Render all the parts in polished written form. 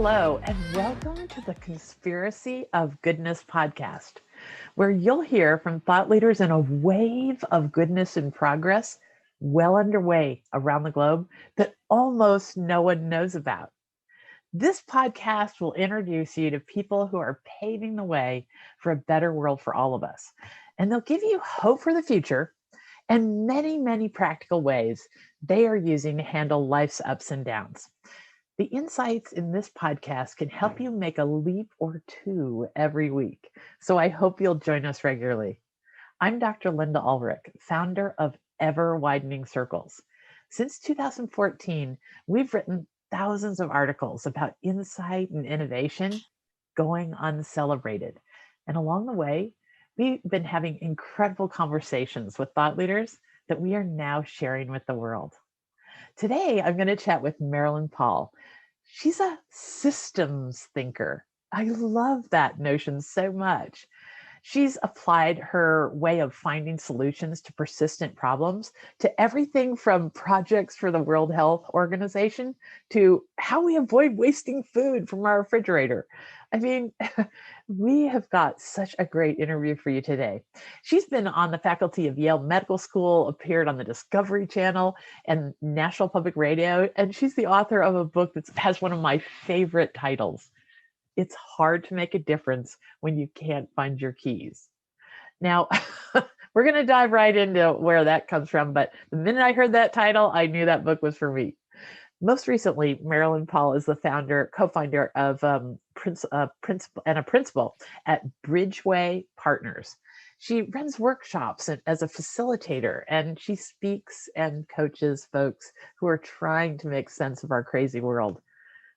Hello, and welcome to the Conspiracy of Goodness podcast, where you'll hear from thought leaders in a wave of goodness and progress well underway around the globe that almost no one knows about. This podcast will introduce you to people who are paving the way for a better world for all of us, and they'll give you hope for the future and many, many practical ways they are using to handle life's ups and downs. The insights in this podcast can help you make a leap or two every week, so I hope you'll join us regularly. I'm Dr. Linda Ulrich, founder of Ever Widening Circles. Since 2014, we've written thousands of articles about insight and innovation going uncelebrated. And along the way, we've been having incredible conversations with thought leaders that we are now sharing with the world. Today, I'm going to chat with Marilyn Paul. She's a systems thinker. I love that notion so much. She's applied her way of finding solutions to persistent problems to everything from projects for the World Health Organization to how we avoid wasting food from our refrigerator. I mean, we have got such a great interview for you today. She's been on the faculty of Yale Medical School, appeared on the Discovery Channel and National Public Radio, and she's the author of a book that has one of my favorite titles. It's hard to make a difference when you can't find your keys. Now, we're going to dive right into where that comes from, but the minute I heard that title, I knew that book was for me. Most recently, Marilyn Paul is the co-founder of principal at Bridgeway Partners. She runs workshops as a facilitator, and she speaks and coaches folks who are trying to make sense of our crazy world.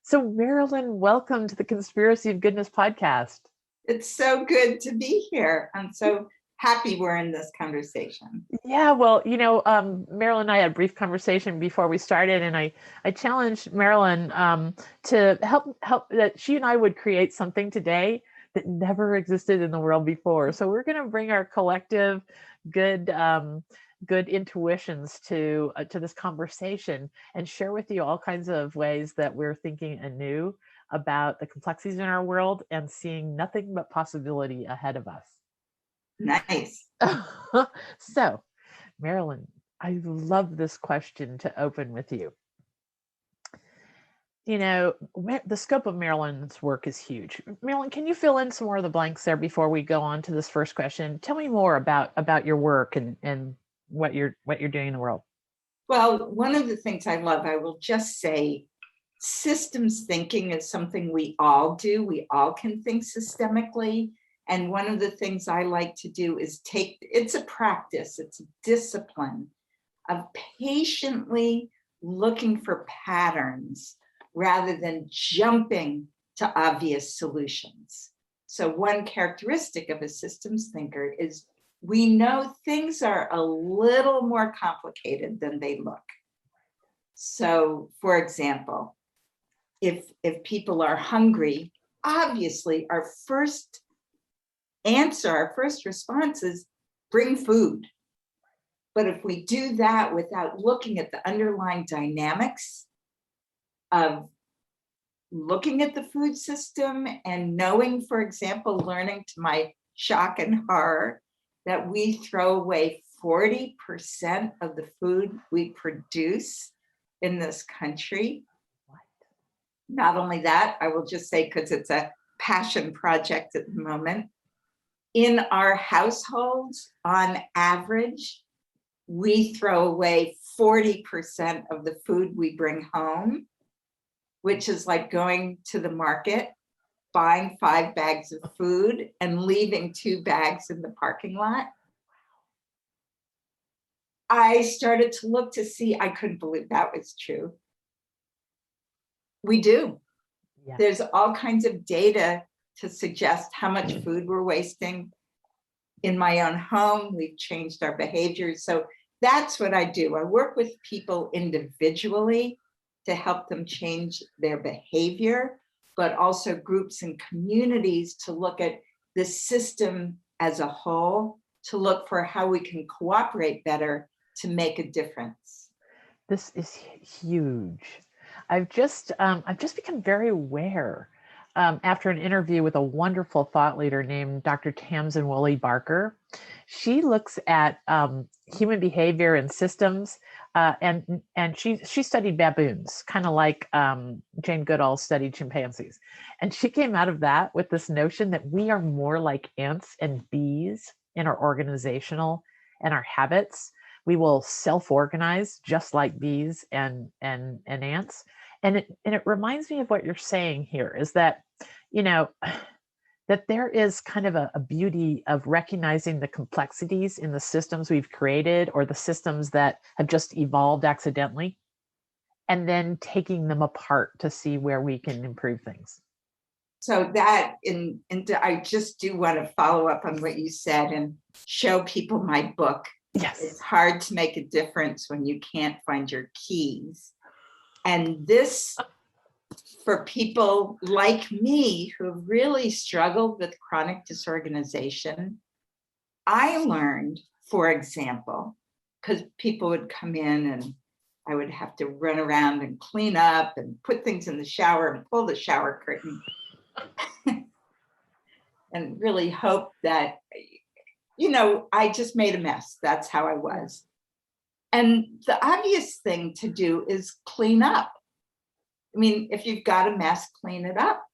So Marilyn, welcome to the Conspiracy of Goodness podcast. It's so good to be here. I'm so happy we're in this conversation. Yeah, well, Marilyn and I had a brief conversation before we started, and I challenged Marilyn to help that she and I would create something today that never existed in the world before. So we're going to bring our collective good intuitions to this conversation and share with you all kinds of ways that we're thinking anew about the complexities in our world and seeing nothing but possibility ahead of us. Nice. So, Marilyn, I love this question to open with you. You know, the scope of Marilyn's work is huge. Marilyn, can you fill in some more of the blanks there before we go on to this first question? Tell me more about your work and what you're doing in the world. Well, one of the things I love, I will just say, systems thinking is something we all do. We all can think systemically. And one of the things I like to do is it's a practice, it's a discipline of patiently looking for patterns rather than jumping to obvious solutions. So one characteristic of a systems thinker is we know things are a little more complicated than they look. So, for example, if people are hungry, obviously our first response is bring food. But if we do that without looking at the underlying dynamics of looking at the food system and knowing, for example, learning to my shock and horror, that we throw away 40% of the food we produce in this country. Not only that, I will just say, because it's a passion project at the moment, in our households, on average, we throw away 40% of the food we bring home, which is like going to the market, buying 5 bags of food and leaving 2 bags in the parking lot. I started to look to see, I couldn't believe that was true. We do. Yeah. There's all kinds of data to suggest how much food we're wasting. In my own home, we've changed our behaviors. So that's what I do. I work with people individually to help them change their behavior, but also groups and communities to look at the system as a whole, to look for how we can cooperate better to make a difference. This is huge. I've just become very aware after an interview with a wonderful thought leader named Dr. Tamsin Woolley Barker. She looks at human behavior and systems, and she studied baboons, kind of like Jane Goodall studied chimpanzees. And she came out of that with this notion that we are more like ants and bees in our organizational and our habits. We will self-organize just like bees and ants. And it reminds me of what you're saying here is that, that there is kind of a beauty of recognizing the complexities in the systems we've created or the systems that have just evolved accidentally, and then taking them apart to see where we can improve things. So that I just do want to follow up on what you said and show people my book. Yes. It's hard to make a difference when you can't find your keys. And this, for people like me who have really struggled with chronic disorganization, I learned, for example, because people would come in and I would have to run around and clean up and put things in the shower and pull the shower curtain and really hope that, I just made a mess. That's how I was. And the obvious thing to do is clean up. I mean, if you've got a mess, clean it up.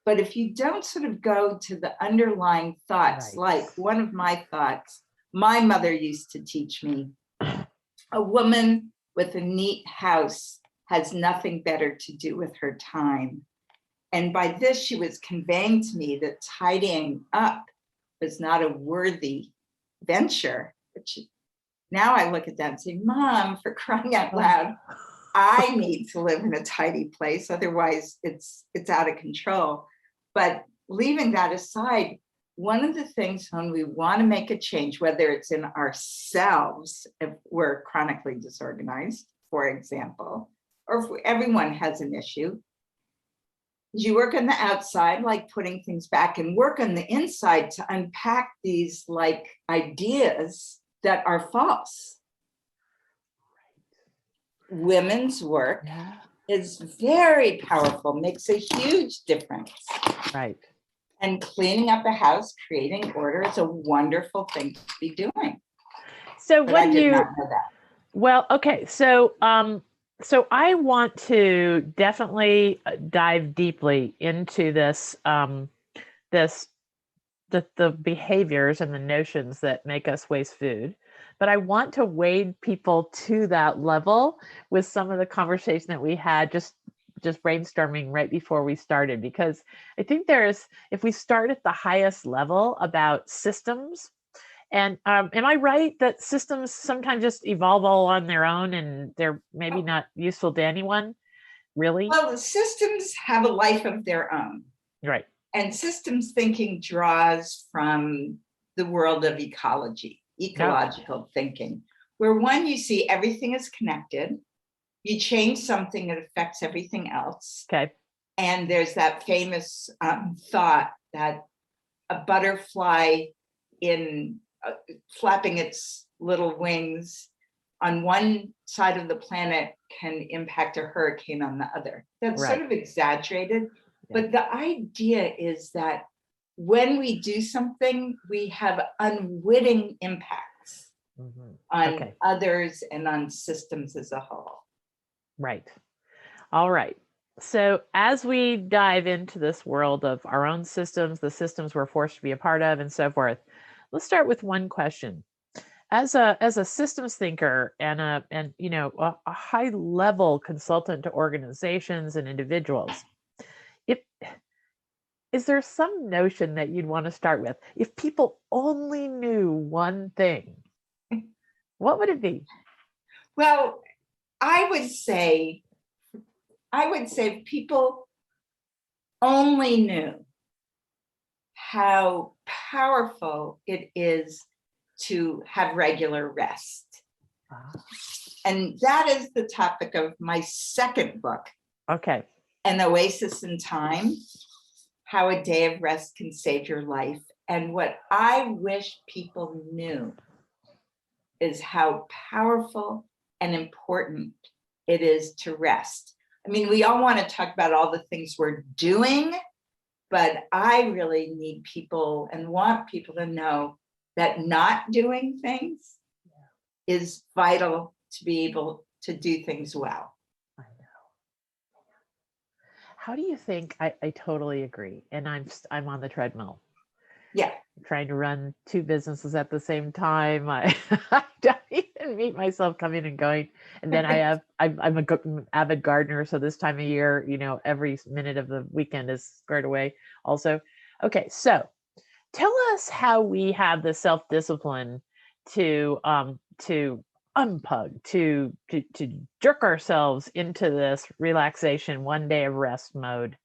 But if you don't sort of go to the underlying thoughts, like one of my thoughts, my mother used to teach me, a woman with a neat house has nothing better to do with her time. And by this, she was conveying to me that tidying up was not a worthy venture. Now I look at that and say, Mom, for crying out loud, I need to live in a tidy place. Otherwise, it's out of control. But leaving that aside, one of the things when we want to make a change, whether it's in ourselves, if we're chronically disorganized, for example, or if everyone has an issue, you work on the outside, like putting things back, and work on the inside to unpack these like ideas that are false. Women's work is very powerful, makes a huge difference. Right. And cleaning up a house, creating order is a wonderful thing to be doing. So but what I do did you not know that. Well, okay. So I want to definitely dive deeply into this the behaviors and the notions that make us waste food. But I want to wade people to that level with some of the conversation that we had just brainstorming right before we started, because I think if we start at the highest level about systems, and am I right that systems sometimes just evolve all on their own and they're maybe not useful to anyone, really? Well, the systems have a life of their own. Right. And systems thinking draws from the world of ecological thinking, where one, you see everything is connected. You change something, it affects everything else. Okay. And there's that famous thought that a butterfly in flapping its little wings on one side of the planet can impact a hurricane on the other. That's Right. sort of exaggerated. But the idea is that when we do something, we have unwitting impacts on others and on systems as a whole. Right. All right. So as we dive into this world of our own systems, the systems we're forced to be a part of, and so forth, let's start with one question. As a systems thinker and a high level consultant to organizations and individuals, is there some notion that you'd want to start with? If people only knew one thing, what would it be? Well, I would say if people only knew how powerful it is to have regular rest. And that is the topic of my second book. Okay. An Oasis in Time, How a Day of Rest Can Save Your Life. And what I wish people knew is how powerful and important it is to rest. I mean, we all want to talk about all the things we're doing, but I really need people and want people to know that not doing things is vital to be able to do things well. I know. How do you think? I totally agree. And I'm on the treadmill. Yeah. Trying to run two businesses at the same time. I don't even meet myself coming and going. And then I'm an avid gardener. So this time of year, every minute of the weekend is squared away also. Okay. So tell us how we have the self-discipline to unplug, to jerk ourselves into this relaxation, one day of rest mode.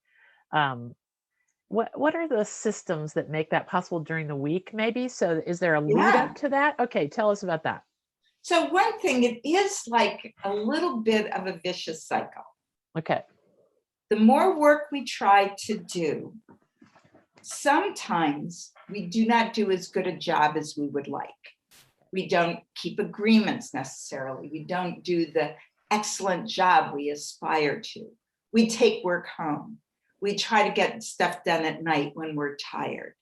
What are the systems that make that possible during the week, maybe? So is there a lead up to that? Okay, tell us about that. So one thing, it is like a little bit of a vicious cycle. Okay. The more work we try to do, sometimes we do not do as good a job as we would like. We don't keep agreements necessarily. We don't do the excellent job we aspire to. We take work home. We try to get stuff done at night when we're tired.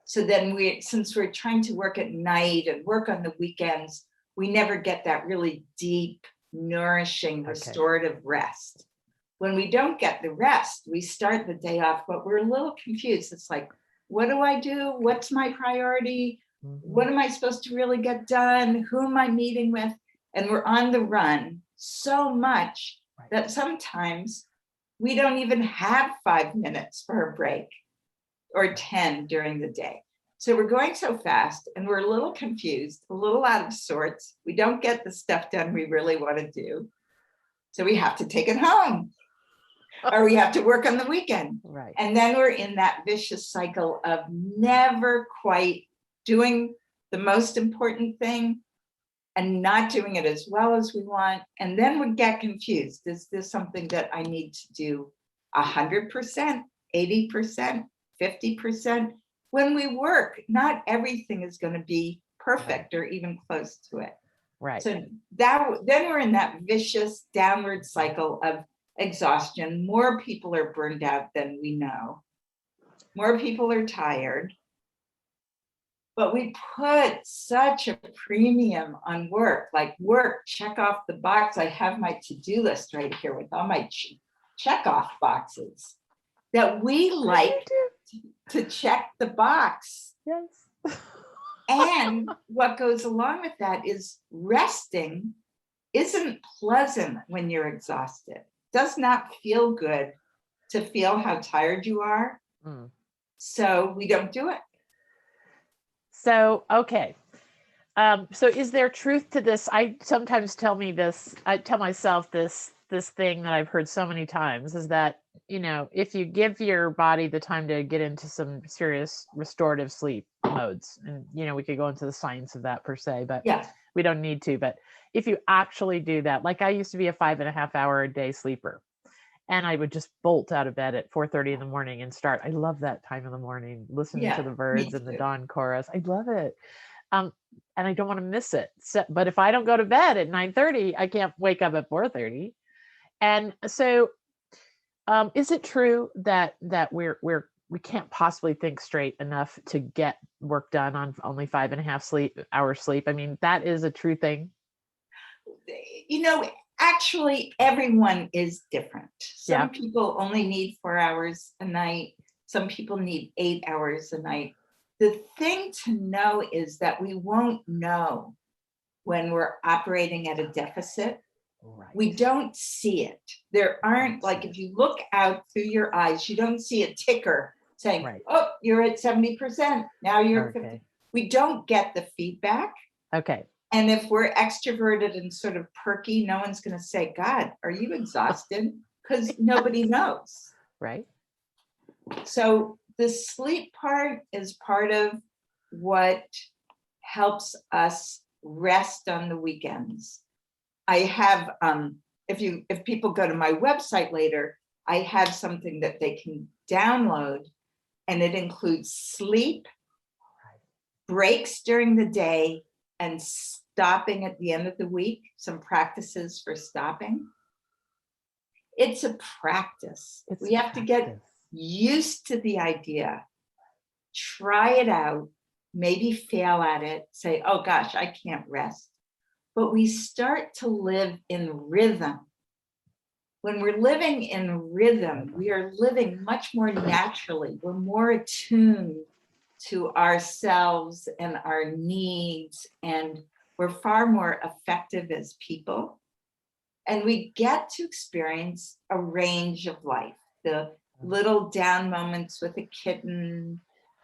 So then since we're trying to work at night and work on the weekends, we never get that really deep, nourishing, restorative rest. When we don't get the rest, we start the day off, but we're a little confused. It's like, what do I do? What's my priority? What am I supposed to really get done? Who am I meeting with? And we're on the run so much that sometimes we don't even have 5 minutes for a break or 10 during the day. So we're going so fast and we're a little confused, a little out of sorts. We don't get the stuff done we really want to do. So we have to take it home or we have to work on the weekend. Right. And then we're in that vicious cycle of never quite doing the most important thing and not doing it as well as we want. And then we get confused. Is this something that I need to do 100%, 80%, 50%? When we work, not everything is going to be perfect or even close to it. Right. So then we're in that vicious downward cycle of exhaustion. More people are burned out than we know. More people are tired. But we put such a premium on work, like work, check off the box. I have my to-do list right here with all my check off boxes that we like to check the box. Yes. And what goes along with that is resting isn't pleasant when you're exhausted. Does not feel good to feel how tired you are. So we don't do it. So, okay. So is there truth to this? I sometimes tell myself this thing that I've heard so many times is that, if you give your body the time to get into some serious restorative sleep modes, and, we could go into the science of that per se, but we don't need to. But if you actually do that, like I used to be a 5.5 hour a day sleeper. And I would just bolt out of bed at 4:30 in the morning and start. I love that time of the morning, listening to the birds and the dawn chorus. I love it. And I don't want to miss it. So, but if I don't go to bed at 9:30, I can't wake up at 4:30. And so, is it true that we can't possibly think straight enough to get work done on only 5.5 hours sleep? I mean, that is a true thing. Actually, everyone is different. Some people only need 4 hours a night. Some people need 8 hours a night. The thing to know is that we won't know when we're operating at a deficit. Right. We don't see it. There aren't, like, if you look out through your eyes, you don't see a ticker saying, oh, you're at 70%. Now you're at 50%. We don't get the feedback. Okay. And if we're extroverted and sort of perky, no one's going to say, God, are you exhausted? Because nobody knows. Right. So the sleep part is part of what helps us rest on the weekends. I have, if people go to my website later, I have something that they can download, and it includes sleep, breaks during the day, and stopping at the end of the week, some practices for stopping. It's a practice. It's We have to get practice. used to the idea, try it out, maybe fail at it, say, oh gosh, I can't rest. But we start to live in rhythm. When we're living in rhythm, we are living much more naturally. We're more attuned to ourselves and our needs, and we're far more effective as people. And we get to experience a range of life, the little down moments with a kitten,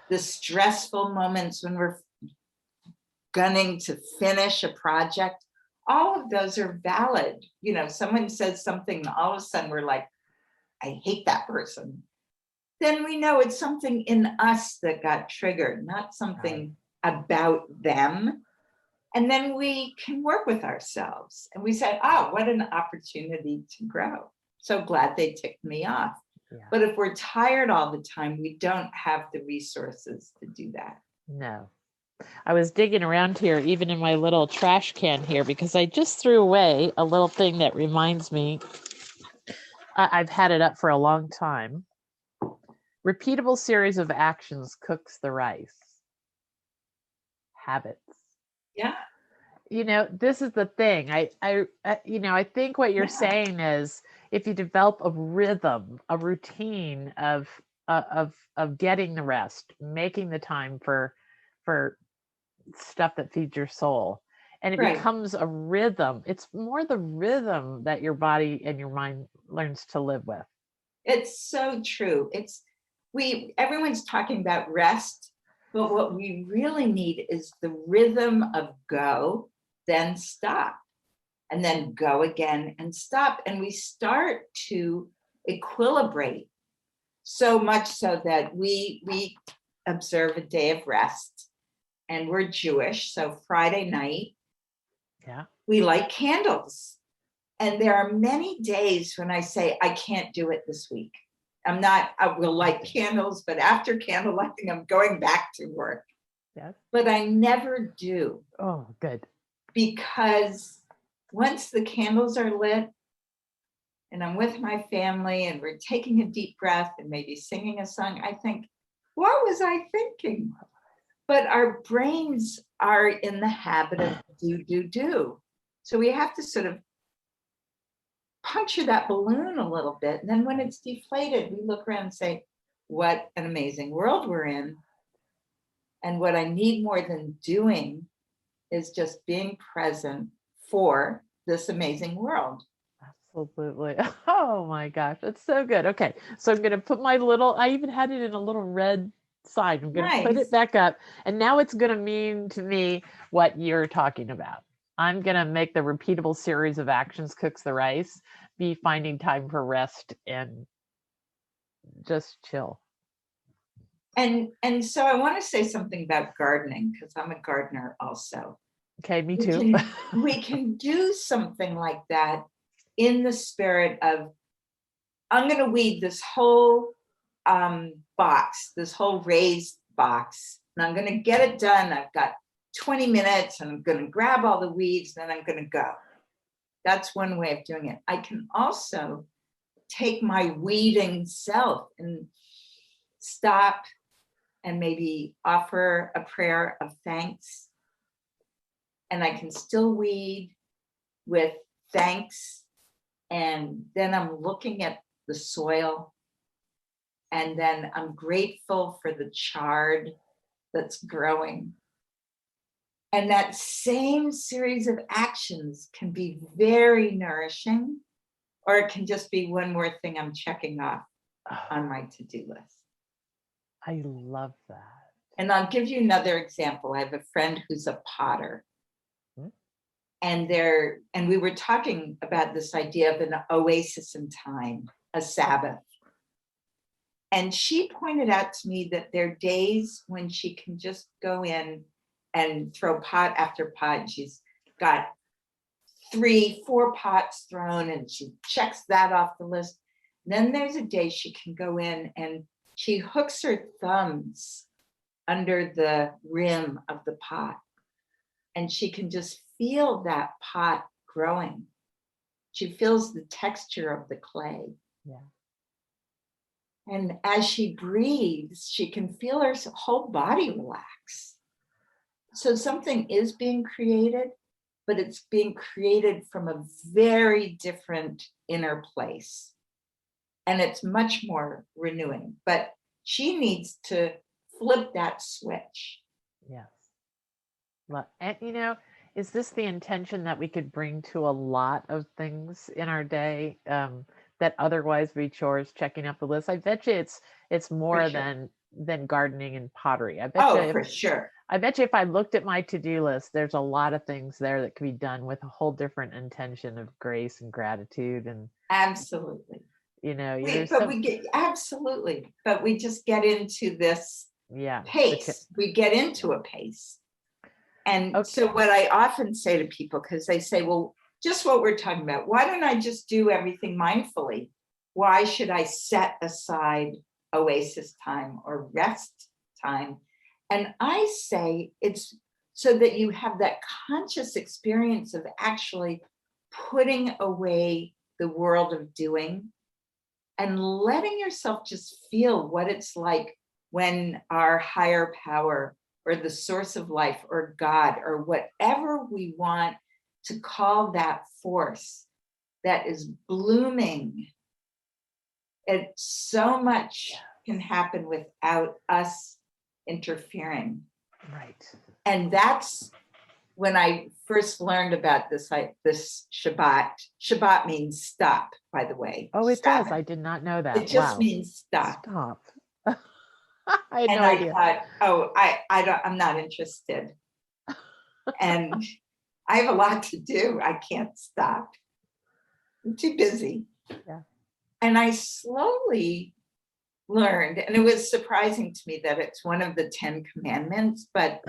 the stressful moments when we're gunning to finish a project. All of those are valid. You know, someone says something, all of a sudden we're like, I hate that person. Then we know it's something in us that got triggered, not something about them. And then we can work with ourselves. And we say, oh, what an opportunity to grow. So glad they ticked me off. Yeah. But if we're tired all the time, we don't have the resources to do that. No. I was digging around here, even in my little trash can here, because I just threw away a little thing that reminds me. I've had it up for a long time. Repeatable series of actions cooks the rice. Habits. Yeah. You know, this is the thing. I think what you're saying is, if you develop a rhythm, a routine of getting the rest, making the time for stuff that feeds your soul, and it becomes a rhythm. It's more the rhythm that your body and your mind learns to live with. It's so true. Everyone's talking about rest, but what we really need is the rhythm of go, then stop, and then go again and stop. And we start to equilibrate, so much so that we observe a day of rest, and we're Jewish. So Friday night, we light candles. And there are many days when I say, I can't do it this week. I will light candles, but after candle lighting, I'm going back to work. Yes. But I never do. Oh, good. Because once the candles are lit and I'm with my family and we're taking a deep breath and maybe singing a song, I think, what was I thinking? But our brains are in the habit of do. So we have to sort of puncture that balloon a little bit. And then when it's deflated, we look around and say, what an amazing world we're in. And what I need more than doing is just being present for this amazing world. Absolutely. Oh my gosh, that's so good. Okay, so I'm going to put I even had it in a little red sign. I'm going to put it back up. And now it's going to mean to me what you're talking about. I'm going to make the repeatable series of actions cooks the rice, be finding time for rest and just chill. And so I want to say something about gardening, because I'm a gardener also. Okay, me too. We can do something like that in the spirit of, I'm going to weed this whole box, this whole raised box, and I'm going to get it done. I've got 20 minutes and I'm going to grab all the weeds, and then I'm going to go. That's one way of doing it. I can also take my weeding self and stop and maybe offer a prayer of thanks. And I can still weed with thanks. And then I'm looking at the soil. And then I'm grateful for the chard that's growing. And that same series of actions can be very nourishing, or it can just be one more thing I'm checking off on my to-do list. I love that. And I'll give you another example. I have a friend who's a potter. And we were talking about this idea of an oasis in time, a Sabbath. And she pointed out to me that there are days when she can just go in and throw pot after pot. She's got 3-4 pots thrown, and she checks that off the list. Then there's a day she can go in and she hooks her thumbs under the rim of the pot, and she can just feel that pot growing. She feels the texture of the clay. Yeah. And as she breathes, she can feel her whole body relax. So something is being created, but it's being created from a very different inner place. And it's much more renewing. But she needs to flip that switch. Yes. And is this the intention that we could bring to a lot of things in our day that otherwise be chores, checking up the list? I bet you it's more sure. than gardening and pottery. I bet you For sure. I bet you if I looked at my to-do list, there's a lot of things there that could be done with a whole different intention of grace and gratitude. And Absolutely. Absolutely. But we just get into this pace. We get into a pace. And so what I often say to people, because they say, well, just what we're talking about, why don't I just do everything mindfully? Why should I set aside oasis time or rest time? And I say it's so that you have that conscious experience of actually putting away the world of doing and letting yourself just feel what it's like when our higher power or the source of life or God or whatever we want to call that force that is blooming. So much can happen without us interfering. Right. And that's when I first learned about this Shabbat. Shabbat means stop, by the way. Oh, it does. I did not know that. It just means stop. Stop. I had no idea. I thought, I'm not interested. And I have a lot to do. I can't stop. I'm too busy. Yeah. And I slowly learned, and it was surprising to me that it's one of the 10 commandments, but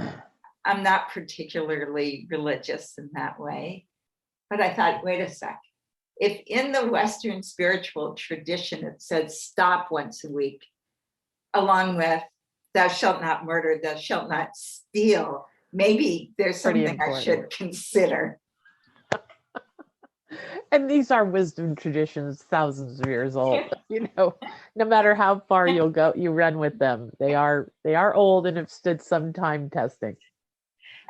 I'm not particularly religious in that way. But I thought, wait a sec. If in the Western spiritual tradition, it says stop once a week, along with thou shalt not murder, thou shalt not steal, maybe there's something I should consider. And these are wisdom traditions, thousands of years old. No matter how far you'll go, you run with them. They are old and have stood some time testing.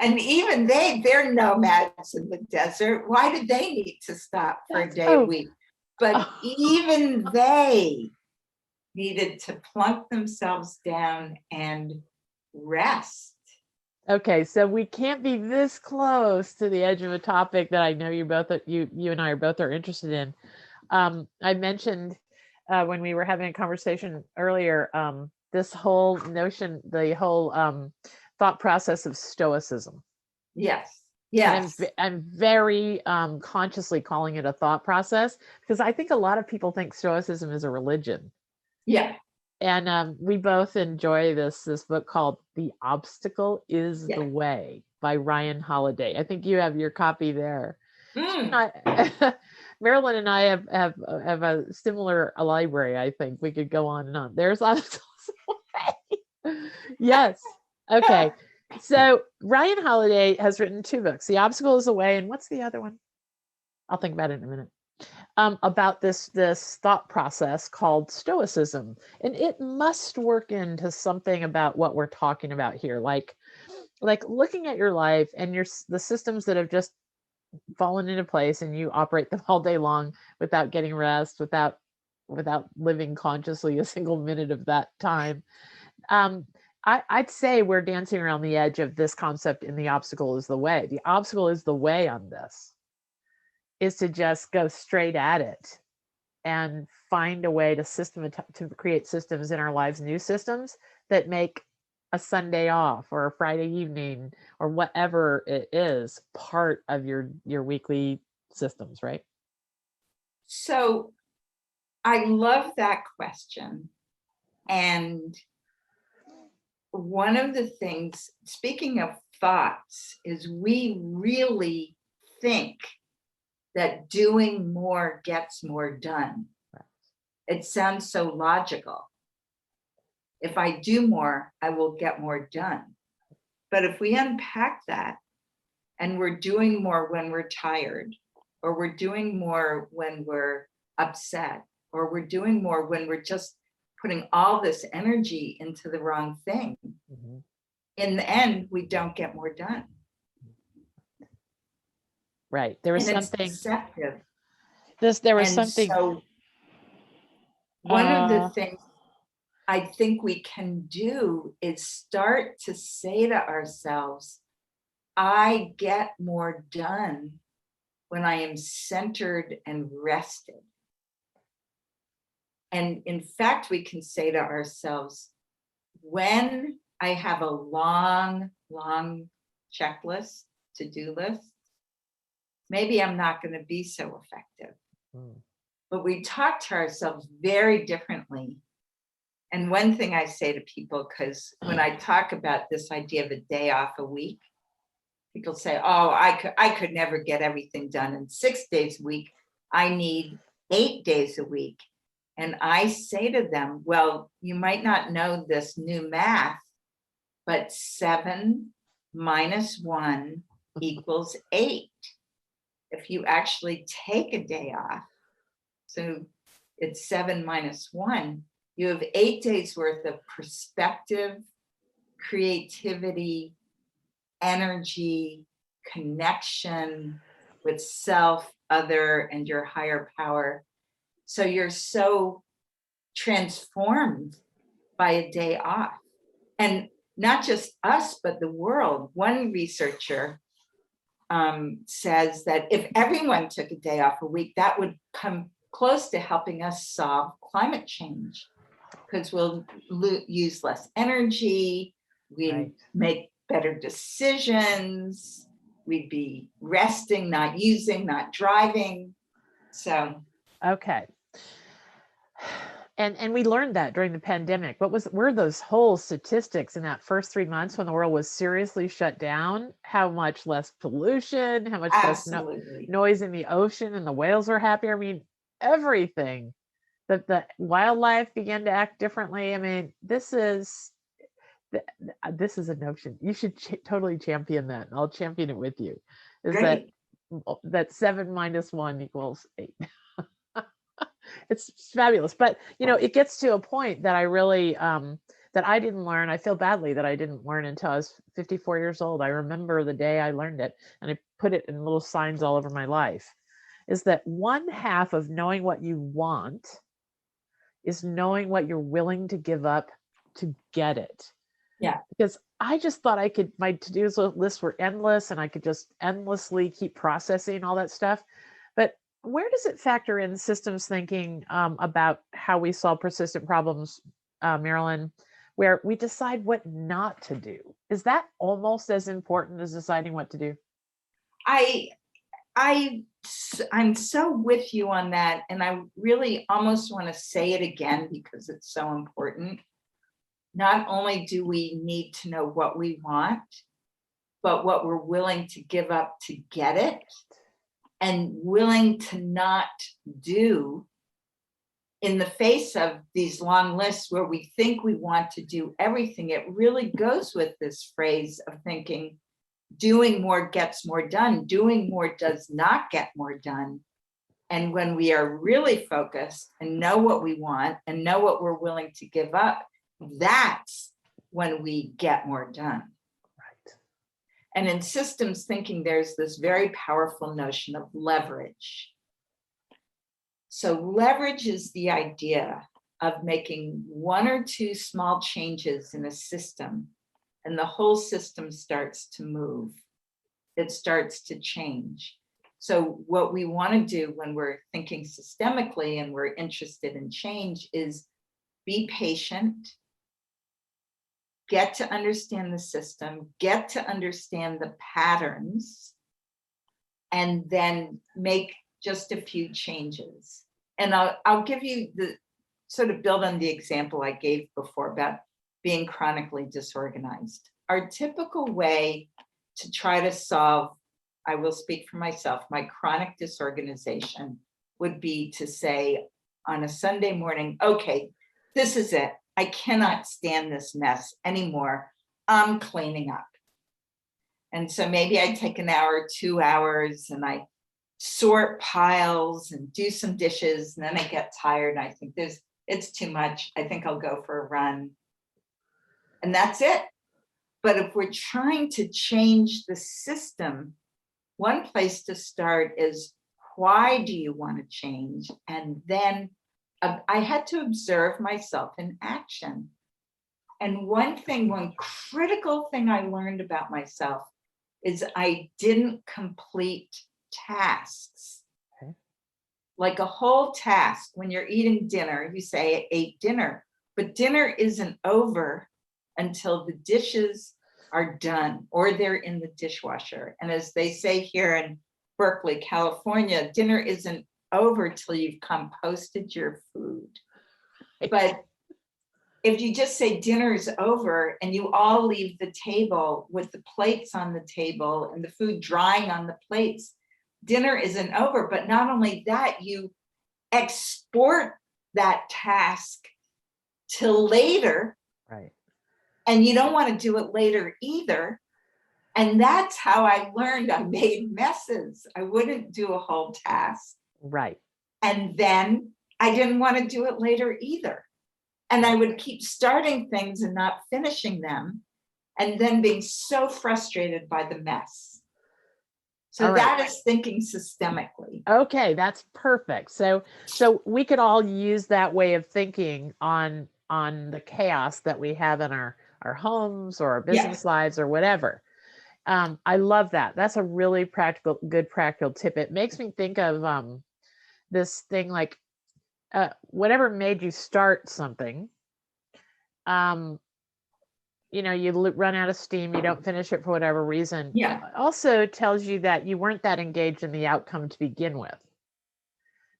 And even they're nomads in the desert. Why did they need to stop for a day a week? But even they needed to plunk themselves down and rest. Okay, so we can't be this close to the edge of a topic that I know you and I are interested in. I mentioned when we were having a conversation earlier, this whole notion, the whole thought process of Stoicism. Yes. I'm very consciously calling it a thought process because I think a lot of people think Stoicism is a religion. Yeah. And we both enjoy this book called The Obstacle is the Way by Ryan Holiday. I think you have your copy there. Marilyn and I have a similar library. I think we could go on and on. There's Obstacles Way. Yes. Okay. So Ryan Holiday has written 2 books, The Obstacle is the Way, and what's the other one? I'll think about it in a minute. About this thought process called Stoicism, and it must work into something about what we're talking about here, like looking at your life and the systems that have just fallen into place, and you operate them all day long without getting rest, without living consciously a single minute of that time. I'd say we're dancing around the edge of this concept in The Obstacle is the Way. The obstacle is the way on this is to just go straight at it and find a way to create systems in our lives, new systems that make a Sunday off or a Friday evening or whatever it is part of your weekly systems, right? So I love that question. And one of the things, speaking of thoughts, is we really think that doing more gets more done. It sounds so logical. If I do more, I will get more done. But if we unpack that and we're doing more when we're tired, or we're doing more when we're upset, or we're doing more when we're just putting all this energy into the wrong thing. Mm-hmm. In the end, we don't get more done. Right. There was and something. It's deceptive. There was something. So one of the things I think we can do is start to say to ourselves, I get more done when I am centered and rested. And in fact, we can say to ourselves, when I have a long, long checklist, to-do list, maybe I'm not going to be so effective. But we talk to ourselves very differently. And one thing I say to people, because when I talk about this idea of a day off a week, people say, oh, I could never get everything done in 6 days a week. I need 8 days a week. And I say to them, well, you might not know this new math, but 7 minus 1 equals 8. If you actually take a day off, so it's 7 minus 1, you have 8 days worth of perspective, creativity, energy, connection with self, other, and your higher power. So you're so transformed by a day off. And not just us, but the world. One researcher says that if everyone took a day off a week, that would come close to helping us solve climate change, because we'll use less energy, we make better decisions, we'd be resting, not using, not driving. So okay. And we learned that during the pandemic. What were those whole statistics in that first 3 months when the world was seriously shut down? How much less pollution, how much less noise in the ocean, and the whales were happier. I mean, everything. That the wildlife began to act differently. I mean, this is a notion. You should totally champion that. I'll champion it with you. Is Great. that 7 minus 1 equals 8. It's fabulous. But, it gets to a point that I really, that I didn't learn. I feel badly that I didn't learn until I was 54 years old. I remember the day I learned it, and I put it in little signs all over my life, is that 1/2 of knowing what you want is knowing what you're willing to give up to get it. Yeah. Because I just thought my to-do lists were endless and I could just endlessly keep processing all that stuff. But where does it factor in systems thinking about how we solve persistent problems, Marilyn, where we decide what not to do? Is that almost as important as deciding what to do? I'm so with you on that. And I really almost want to say it again because it's so important. Not only do we need to know what we want, but what we're willing to give up to get it, and willing to not do in the face of these long lists where we think we want to do everything. It really goes with this phrase of thinking, doing more gets more done. Doing more does not get more done. And when we are really focused and know what we want and know what we're willing to give up, that's when we get more done. Right. And in systems thinking, there's this very powerful notion of leverage. So leverage is the idea of making 1 or 2 small changes in a system, and the whole system starts to move. It starts to change. So what we want to do when we're thinking systemically and we're interested in change is be patient, get to understand the system, get to understand the patterns, and then make just a few changes. And I'll give you the sort of build on the example I gave before about being chronically disorganized. Our typical way to try to solve, I will speak for myself, my chronic disorganization would be to say on a Sunday morning, okay, this is it. I cannot stand this mess anymore. I'm cleaning up. And so maybe I take an hour, 2 hours, and I sort piles and do some dishes, and then I get tired and I think it's too much. I think I'll go for a run. And that's it. But if we're trying to change the system, one place to start is, why do you want to change? And then I had to observe myself in action. And one critical thing I learned about myself is I didn't complete tasks. Okay. Like a whole task. When you're eating dinner, you say I ate dinner, but dinner isn't over until the dishes are done or they're in the dishwasher. And as they say here in Berkeley, California, dinner isn't over till you've composted your food. But if you just say dinner is over and you all leave the table with the plates on the table and the food drying on the plates, dinner isn't over. But not only that, you export that task till later. Right. And you don't want to do it later either. And that's how I learned I made messes. I wouldn't do a whole task. Right. And then I didn't want to do it later either. And I would keep starting things and not finishing them, and then being so frustrated by the mess. So that is thinking systemically. Okay, that's perfect. So we could all use that way of thinking on the chaos that we have in our homes or our business lives or whatever. I love that. That's a really good practical tip. It makes me think of this thing like whatever made you start something. You run out of steam, you don't finish it for whatever reason. Yeah. It also tells you that you weren't that engaged in the outcome to begin with.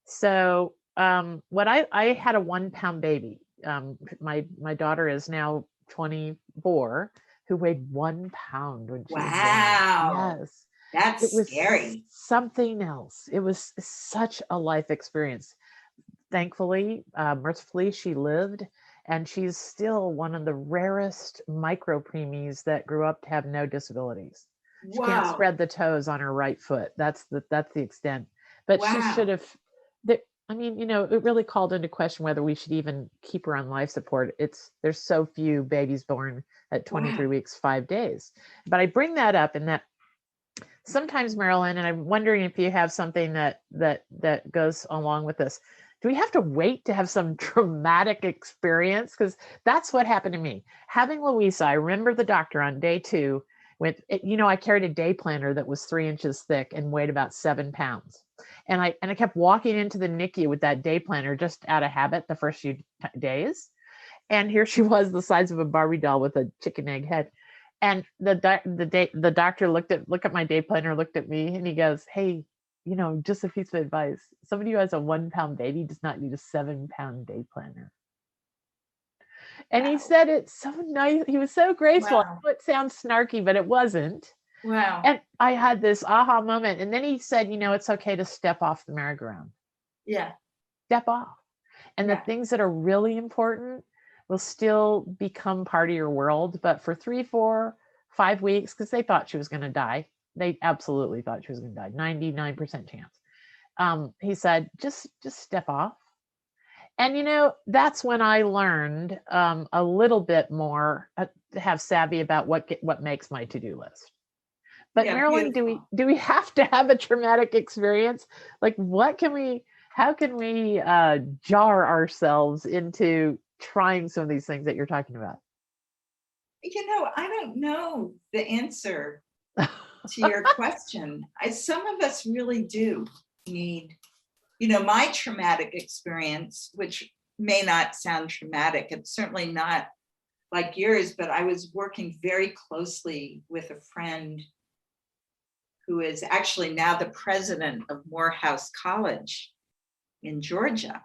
So what I had a 1 pound baby. My daughter is now 24, who weighed 1 pound when she was born. Wow. Yes. That's It was scary. something else. It was such a life experience. Thankfully, mercifully, she lived, and she's still one of the rarest micro preemies that grew up to have no disabilities. She can't spread the toes on her right foot. That's the extent. But she should have. It really called into question whether we should even keep her on life support. There's so few babies born at 23 weeks, 5 days. But I bring that up in that sometimes, Marilyn, and I'm wondering if you have something that goes along with this. Do we have to wait to have some traumatic experience? Because that's what happened to me. Having Louisa, I remember the doctor on day 2 I carried a day planner that was 3 inches thick and weighed about 7 pounds. And I kept walking into the NICU with that day planner just out of habit the first few days. And here she was, the size of a Barbie doll with a chicken egg head. And the doctor looked at my day planner, looked at me, and he goes, "Hey, just a piece of advice. Somebody who has a 1 pound baby does not need a 7 pound day planner." And he said it so nice. He was so graceful. Wow. I know it sounds snarky, but it wasn't. Wow. And I had this aha moment. And then he said, it's okay to step off the merry-go-round. Yeah. Step off. And the things that are really important will still become part of your world. But for 3, 4, 5 weeks, because they thought she was going to die. They absolutely thought she was going to die. 99% chance. He said, just step off. And, that's when I learned a little bit more to have savvy about what makes my to-do list. But Marilyn, do we have to have a traumatic experience? Like, how can we jar ourselves into trying some of these things that you're talking about? I don't know the answer to your question. Some of us really do need, my traumatic experience, which may not sound traumatic. It's certainly not like yours, but I was working very closely with a friend who is actually now the president of Morehouse College in Georgia.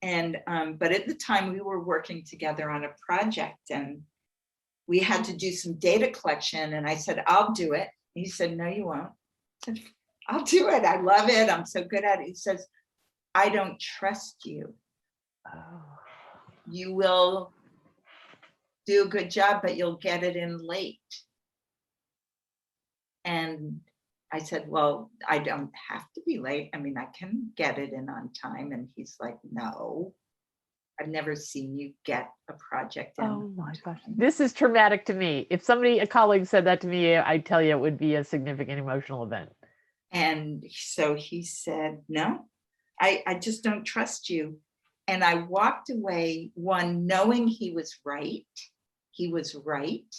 And, but at the time we were working together on a project, and we had to do some data collection. And I said, "I'll do it." He said, "No, you won't." I said, "I'll do it. I love it. I'm so good at it." He says, "I don't trust you. You will do a good job, but you'll get it in late." And I said, well, I don't have to be late. I mean, I can get it in on time. And he's like, no, I've never seen you get a project in. Oh my gosh. This is traumatic to me. If a colleague said that to me, I tell you, it would be a significant emotional event. And so he said, no, I just don't trust you. And I walked away, one, knowing he was right. He was right.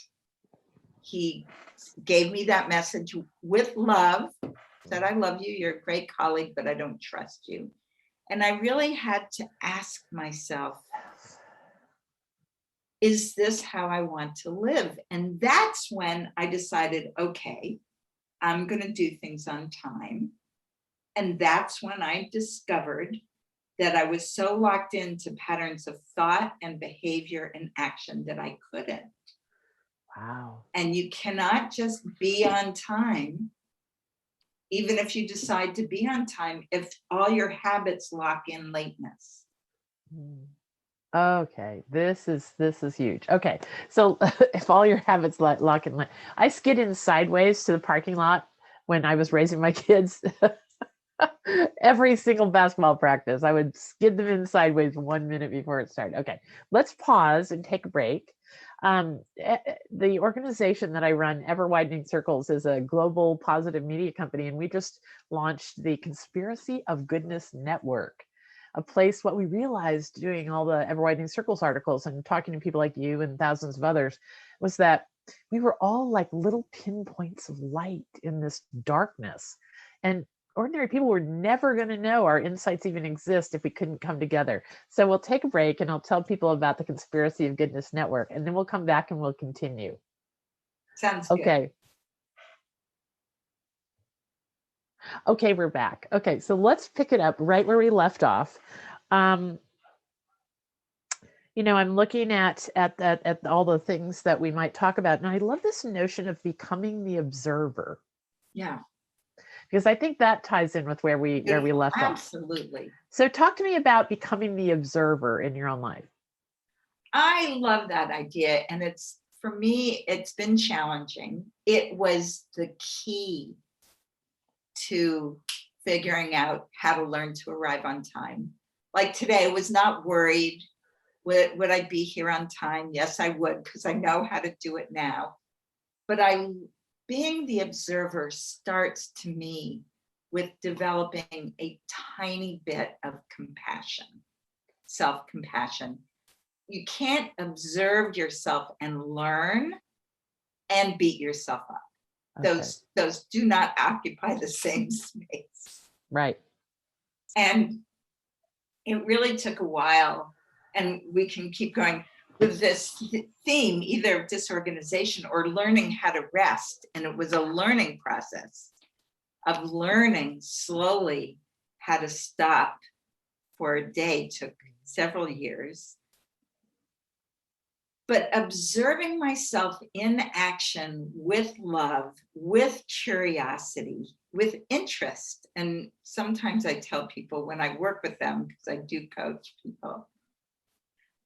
He gave me that message with love, said, I love you, you're a great colleague, but I don't trust you. And I really had to ask myself, is this how I want to live? And that's when I decided, okay, I'm going to do things on time. And that's when I discovered that I was so locked into patterns of thought and behavior and action that I couldn't. Wow. And you cannot just be on time, even if you decide to be on time, if all your habits lock in lateness. Okay, this is huge. Okay, so if all your habits lock in, I skid in sideways to the parking lot when I was raising my kids. Every single basketball practice, I would skid them in sideways 1 minute before it started. Okay, let's pause and take a break. The organization that I run, Ever Widening Circles, is a global positive media company, and we just launched the Conspiracy of Goodness Network, a place. What we realized doing all the Ever Widening Circles articles and talking to people like you and thousands of others was that we were all like little pinpoints of light in this darkness, and ordinary people were never going to know our insights even exist if we couldn't come together. So we'll take a break and I'll tell people about the Conspiracy of Goodness Network, and then we'll come back and we'll continue. Sounds good. Okay, we're back. Okay, so let's pick it up right where we left off. I'm looking at all the things that we might talk about, and I love this notion of becoming the observer. Yeah. Because I think that ties in with where we left off. Absolutely. So talk to me about becoming the observer in your own life. I love that idea. And for me, it's been challenging. It was the key to figuring out how to learn to arrive on time. Like today, I was not worried, would I be here on time? Yes, I would, because I know how to do it now. But being the observer starts to me with developing a tiny bit of compassion, self-compassion. You can't observe yourself and learn and beat yourself up. Okay. Those do not occupy the same space. Right. And it really took a while, and we can keep going with this theme, either of disorganization or learning how to rest. And it was a learning process of learning slowly how to stop for a day. Took several years. But observing myself in action with love, with curiosity, with interest. And sometimes I tell people when I work with them, because I do coach people,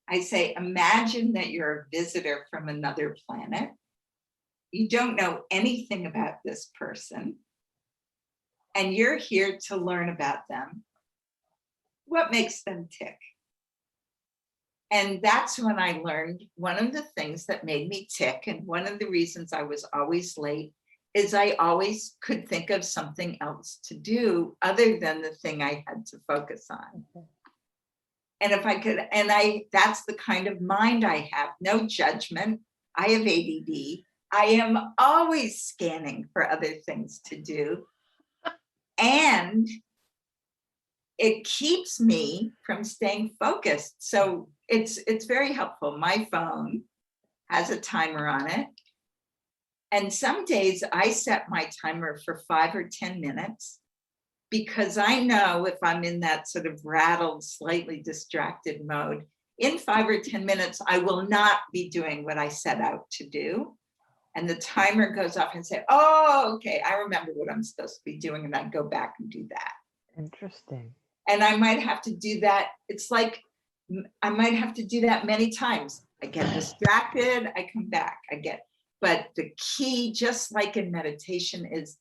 I say, imagine that you're a visitor from another planet. You don't know anything about this person, and you're here to learn about them. What makes them tick? And that's when I learned one of the things that made me tick, and one of the reasons I was always late, is I always could think of something else to do other than the thing I had to focus on. Okay. And if I could, that's the kind of mind I have, no judgment. I have ADD. I am always scanning for other things to do. And it keeps me from staying focused. So it's very helpful. My phone has a timer on it. And some days I set my timer for 5 or 10 minutes, because I know if I'm in that sort of rattled, slightly distracted mode, in 5 or 10 minutes, I will not be doing what I set out to do. And the timer goes off and say, oh, okay, I remember what I'm supposed to be doing. And I go back and do that. Interesting. And I might have to do that. It's like, I might have to do that many times. I get distracted, I come back, but the key, just like in meditation, is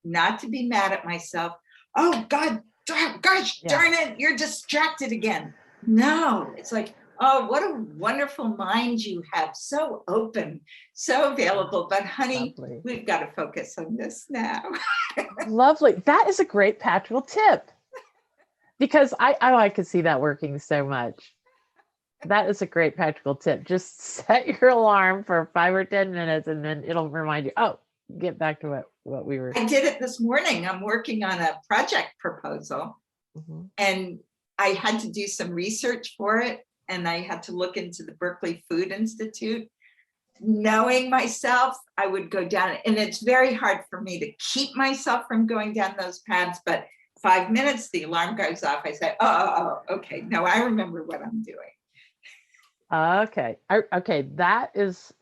not to be mad at myself. Oh God, gosh, darn it, you're distracted again. No, it's like, oh, what a wonderful mind you have. So open, so available. But honey, Lovely. We've got to focus on this now. Lovely. That is a great practical tip. Because I could see that working so much. That is a great practical tip. Just set your alarm for 5 or 10 minutes and then it'll remind you, oh, get back to what we were. I did it this morning. I'm working on a project proposal and I had to do some research for it. And I had to look into the Berkeley Food Institute. Knowing myself, I would go down, and it's very hard for me to keep myself from going down those paths, but 5 minutes, the alarm goes off. I say, oh, okay. No, I remember what I'm doing. Okay. Okay. That is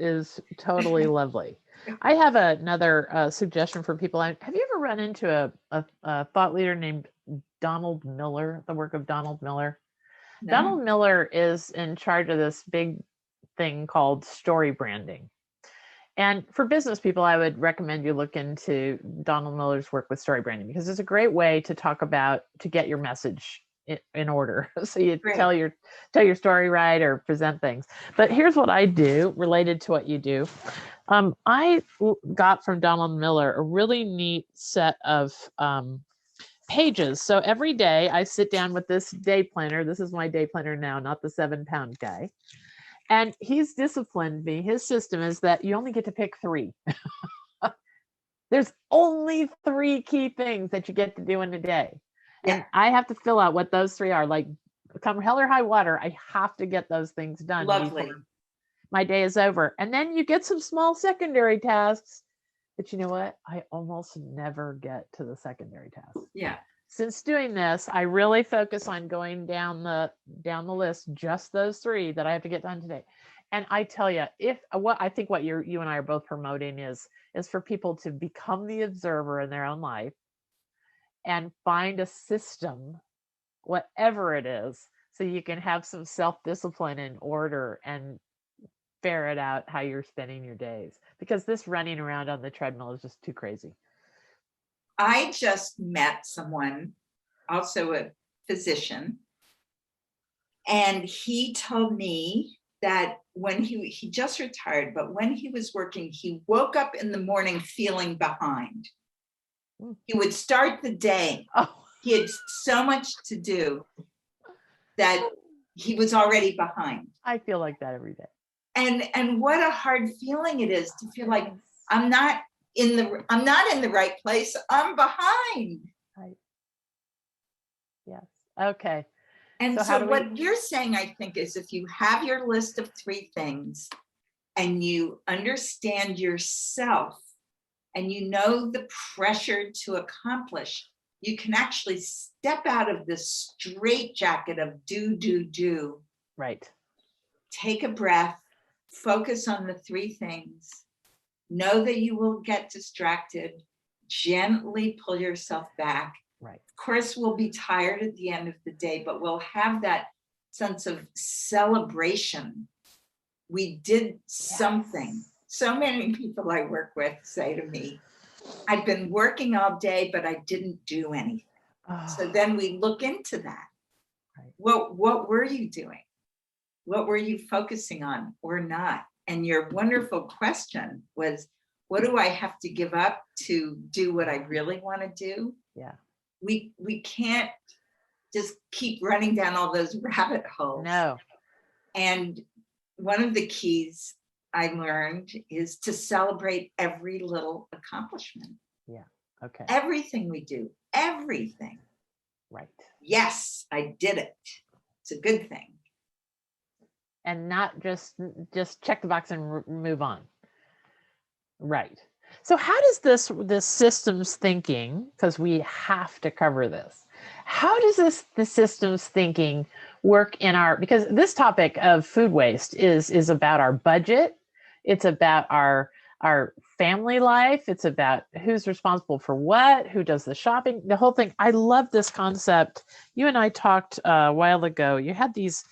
totally lovely. I have another suggestion for people. Have you ever run into a thought leader named Donald Miller, the work of Donald Miller? No. Donald Miller is in charge of this big thing called story branding. And for business people, I would recommend you look into Donald Miller's work with story branding, because it's a great way to to get your message in order. So you tell your story right or present things. But here's what I do related to what you do. I got from Donald Miller a really neat set of pages. So every day I sit down with this day planner. This is my day planner now, not the 7-pound guy. And he's disciplined me. His system is that you only get to pick 3. There's only 3 key things that you get to do in a day. And I have to fill out what those 3 are. Like, come hell or high water, I have to get those things done. Lovely. Before my day is over. And then you get some small secondary tasks. But you know what? I almost never get to the secondary tasks. Yeah. Since doing this, I really focus on going down the list, just those 3 that I have to get done today. And I tell you, what you and I are both promoting is for people to become the observer in their own life and find a system, whatever it is, so you can have some self-discipline and order and ferret out how you're spending your days. Because this running around on the treadmill is just too crazy. I just met someone, also a physician, and he told me that when he just retired, but when he was working, he woke up in the morning feeling behind. He would start the day. He had so much to do that he was already behind. I feel like that every day. And what a hard feeling it is to feel like I'm not in the right place. I'm behind. Right. Yes. Okay. And so what you're saying, I think, is if you have your list of 3 things and you understand yourself and you know the pressure to accomplish, you can actually step out of this straitjacket of do. Right. Take a breath, focus on the 3 things. Know that you will get distracted, gently pull yourself back. Right. Of course, we'll be tired at the end of the day, but we'll have that sense of celebration. We did something. So many people I work with say to me, I've been working all day, but I didn't do anything. So then we look into that. Right. What were you doing? What were you focusing on or not? And your wonderful question was, what do I have to give up to do what I really want to do? Yeah. We can't just keep running down all those rabbit holes. No. And one of the keys I learned is to celebrate every little accomplishment. Yeah. Okay. Everything we do, everything. Right. Yes, I did it. It's a good thing. And not just check the box and move on. Right. So how does this systems thinking, because we have to cover this, how does the systems thinking work in because this topic of food waste is about our budget. It's about our family life. It's about who's responsible for what, who does the shopping, the whole thing. I love this concept. You and I talked a while ago. You had this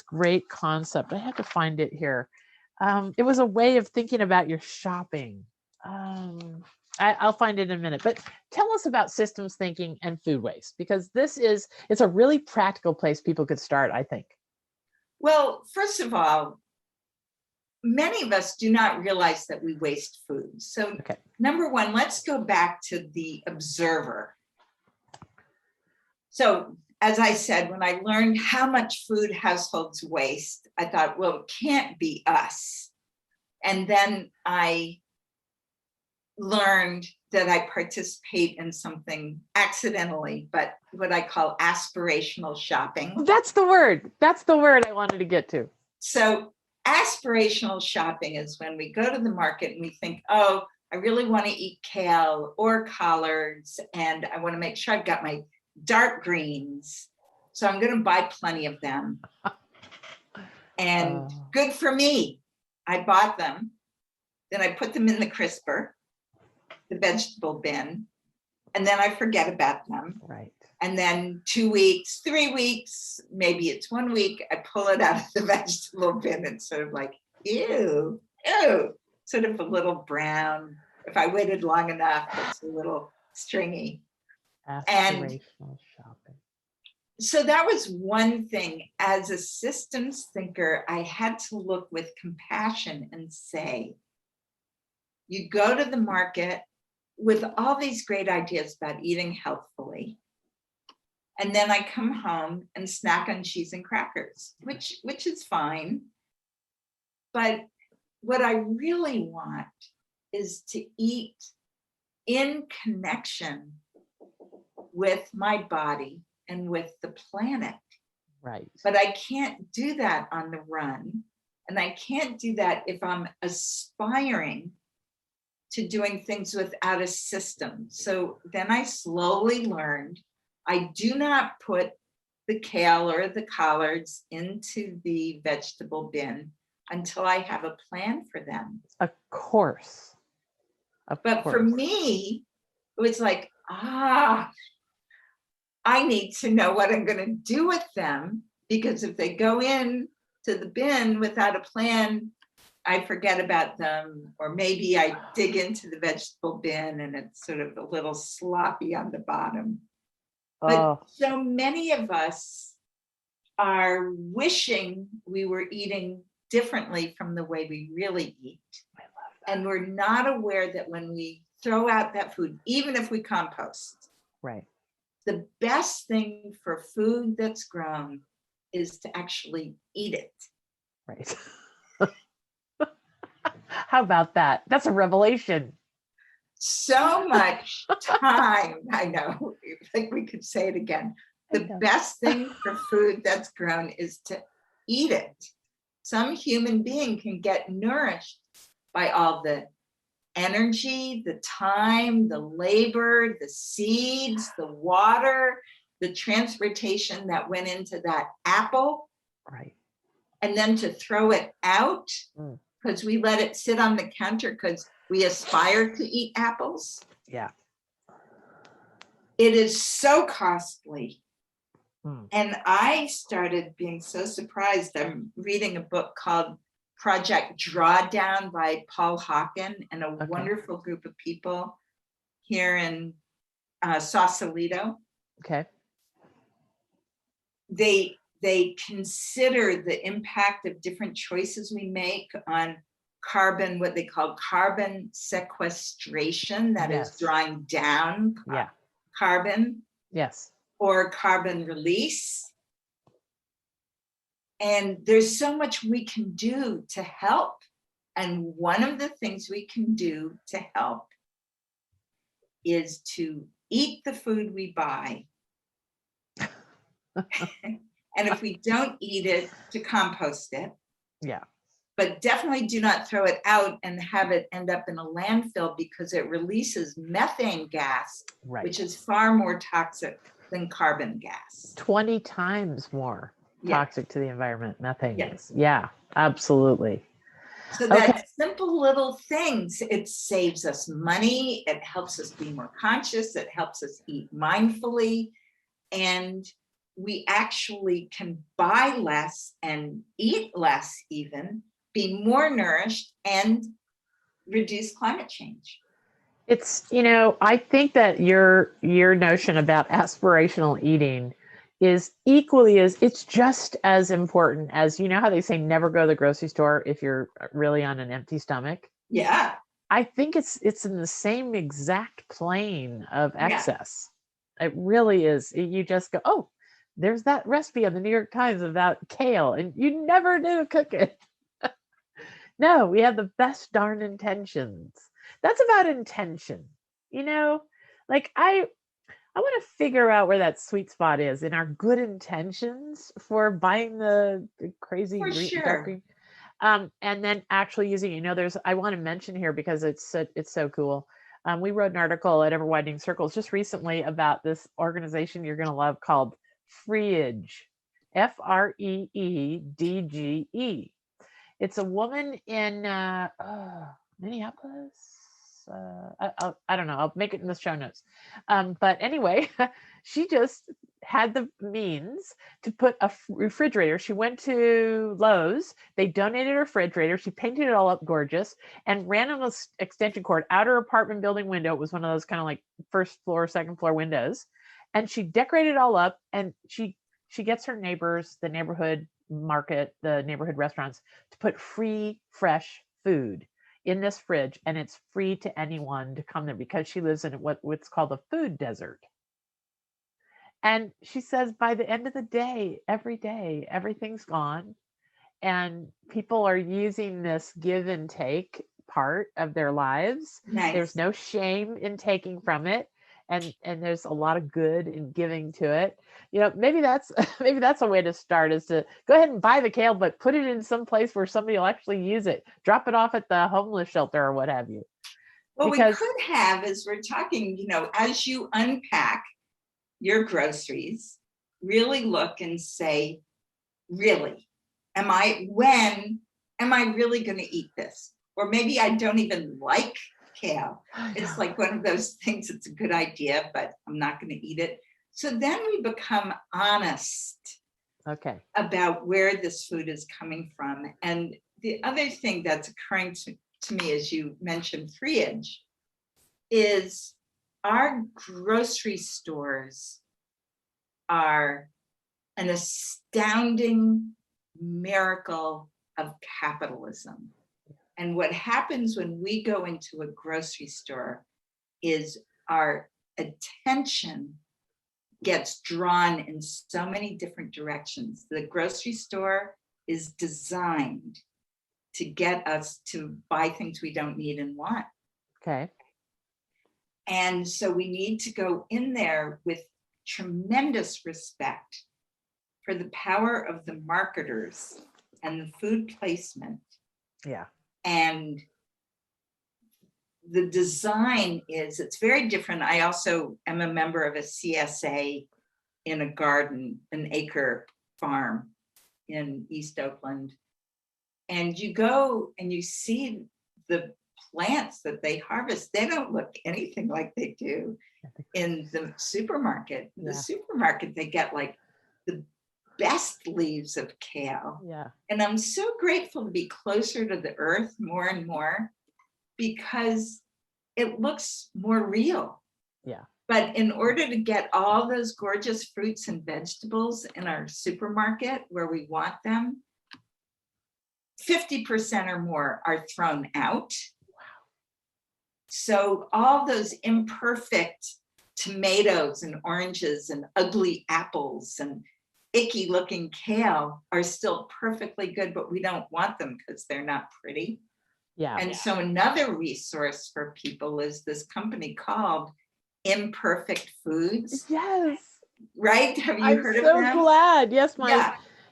great concept. I have to find it here. It was a way of thinking about your shopping. I'll find it in a minute. But tell us about systems thinking and food waste, because it's a really practical place people could start, I think. Well, first of all, many of us do not realize that we waste food. So, Okay. Number one, let's go back to the observer. So, as I said, when I learned how much food households waste, I thought, well, it can't be us. And then I learned that I participate in something accidentally, but what I call aspirational shopping. That's the word. That's the word I wanted to get to. So aspirational shopping is when we go to the market and we think, oh, I really want to eat kale or collards, and I want to make sure I've got my dark greens. So I'm going to buy plenty of them. And good for me. I bought them. Then I put them in the crisper, the vegetable bin, and then I forget about them. Right. And then 2 weeks, 3 weeks, maybe it's 1 week, I pull it out of the vegetable bin and sort of like, ew, sort of a little brown. If I waited long enough, it's a little stringy. Aspirational shopping. So that was one thing. As a systems thinker, I had to look with compassion and say, you go to the market with all these great ideas about eating healthfully, and then I come home and snack on cheese and crackers, which is fine. But what I really want is to eat in connection with my body and with the planet. Right. But I can't do that on the run. And I can't do that if I'm aspiring to doing things without a system. So then I slowly learned I do not put the kale or the collards into the vegetable bin until I have a plan for them. Of course. But for me, it was like, I need to know what I'm going to do with them, because if they go in to the bin without a plan, I forget about them, or maybe I dig into the vegetable bin and it's sort of a little sloppy on the bottom. But so many of us are wishing we were eating differently from the way we really eat. I love that. And we're not aware that when we throw out that food, even if we compost, right, the best thing for food that's grown is to actually eat it. Right. How about that? That's a revelation. So much time. I know. I think we could say it again. The best thing for food that's grown is to eat it. Some human being can get nourished by all the energy, the time, the labor, the seeds, the water, the transportation that went into that apple. Right. And then to throw it out because we let it sit on the counter because we aspire to eat apples. Yeah. It is so costly. And I started being so surprised. I'm reading a book called Project Drawdown by Paul Hawken and a wonderful group of people here in Sausalito. Okay. They consider the impact of different choices we make on carbon, what they call carbon sequestration, that is drawing down carbon. Yes. Or carbon release. And there's so much we can do to help. And one of the things we can do to help is to eat the food we buy. And if we don't eat it, to compost it. Yeah. But definitely do not throw it out and have it end up in a landfill, because it releases methane gas, which is far more toxic than carbon gas. 20 times more toxic to the environment, methane gas. Yeah, absolutely. So that simple little things, it saves us money. It helps us be more conscious. It helps us eat mindfully. And we actually can buy less and eat less even, be more nourished, and reduce climate change. It's, I think that your notion about aspirational eating is equally as it's just as important as, how they say never go to the grocery store if you're really on an empty stomach. Yeah. I think it's in the same exact plane of Yeah. excess. It really is. You just go, oh, there's that recipe on the New York Times about kale, and you never knew to cook it. No, we have the best darn intentions. That's about intention. Like I want to figure out where that sweet spot is in our good intentions for buying the crazy For dark sure. green, and then actually using it. There's I want to mention here because it's so cool. We wrote an article at Ever Widening Circles just recently about this organization you're going to love called Freedge, FREEDGE. It's a woman in Minneapolis. I don't know. I'll make it in the show notes. But anyway, she just had the means to put a refrigerator. She went to Lowe's. They donated a refrigerator. She painted it all up gorgeous and ran on an extension cord out her apartment building window. It was one of those kind of like first floor, second floor windows. And she decorated it all up, and she gets her neighbors, the neighborhood market, the neighborhood restaurants, to put free, fresh food in this fridge, and it's free to anyone to come there because she lives in what's called a food desert. And she says by the end of the day, every day, everything's gone, and people are using this give and take part of their lives. Nice. There's no shame in taking from it, and there's a lot of good in giving to it. Maybe that's a way to start, is to go ahead and buy the kale, but put it in some place where somebody will actually use it. Drop it off at the homeless shelter or what have you. Well, we could have, as we're talking, as you unpack your groceries, really look and say, really, when am I really going to eat this? Or maybe I don't even like kale. It's like one of those things, it's a good idea, but I'm not going to eat it. So then we become honest about where this food is coming from. And the other thing that's occurring to me, as you mentioned, Freedge, is our grocery stores are an astounding miracle of capitalism. And what happens when we go into a grocery store is our attention gets drawn in so many different directions. The grocery store is designed to get us to buy things we don't need and want. Okay. And so we need to go in there with tremendous respect for the power of the marketers and the food placement. Yeah. And the design it's very different. I also am a member of a CSA in a garden, an acre farm in East Oakland. And you go and you see the plants that they harvest. They don't look anything like they do in the supermarket. In the supermarket, they get like the best leaves of kale. Yeah. And I'm so grateful to be closer to the earth more and more, because it looks more real. Yeah. But in order to get all those gorgeous fruits and vegetables in our supermarket where we want them, 50% or more are thrown out. Wow. So all those imperfect tomatoes and oranges and ugly apples and icky looking kale are still perfectly good, but we don't want them because they're not pretty. Yeah. And so another resource for people is this company called Imperfect Foods. Yes. Right? Have you heard of them? I'm so glad.